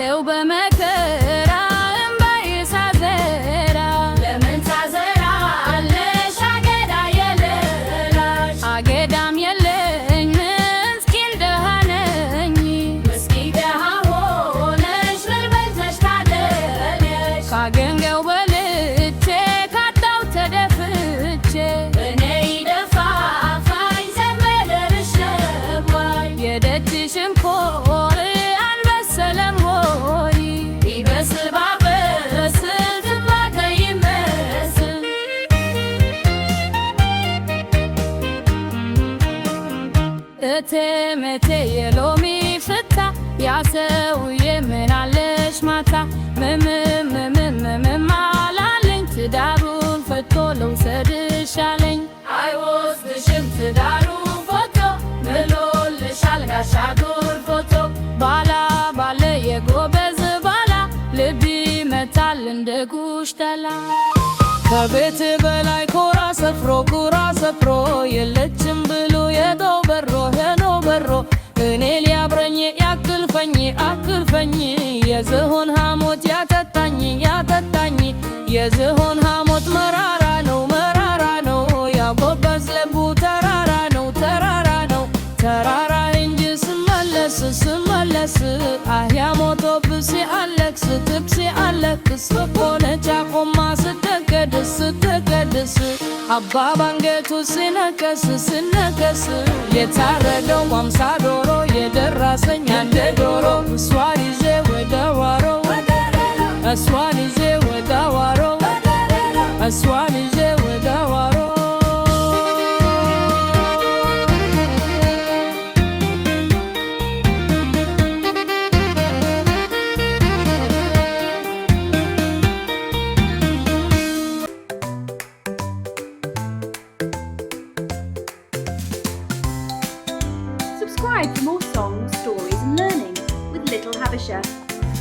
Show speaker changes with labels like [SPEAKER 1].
[SPEAKER 1] ባለው በመከራ እምባዬ ሳዘራ ለምን ታዘራለሽ አገዳ የሌለሽ አገዳም የለኝ ምስኪን ደሃ ነኝ ምስኪን ደሃ ሆነሽ ምን በልተሽ ታደለሽ ካገኘው በልቼ ካጣው ተደፍቼ እኔ ይደፋፋኝ ዘመደርሽ ነዋይ የደጅሽም ኮር አልበሰለም ሆይ ይበስል ባበስል ትባተ ይመስል እቴመቴ የሎሚ ፍታ ያሰውዬ ምናለሽ ማታ ምምምምምምም አላለኝ ትዳሩን ፈቶ ልውሰድሽ አለኝ አይወስድሽም ትዳሩን ፈቶ ምሎልሻል ጋሻ ዱር ፎቶ ባላ ባለ የጎበዝ ባላ ልብ ይመታል እንደ ጉሽ ተላ ከቤት በላይ ኮራ ሰፍሮ የለችም ብሎ የደው በሮ ሄኖ በሮ እኔ ሊያብረኝ አክልፈኝ የዝሆን ሐሞት ያጠጣኝ የዝሆን ሐሞት መራራ ነው ያጎበዝ ልቡ ተራራ ነው ተራራ እንጂ ስመለስ አህያ ሞቶብስ አለክስ ትብስ አለክስ በቆነቻ ቆማ ስትቀድስ አባ ባንገቱ ሲነከስ የታረደው አምሳ ዶሮ የደረሰኝ አንድ ዶሮ እሷን ይዤ ወደ ዋሮ እሷን ይዤ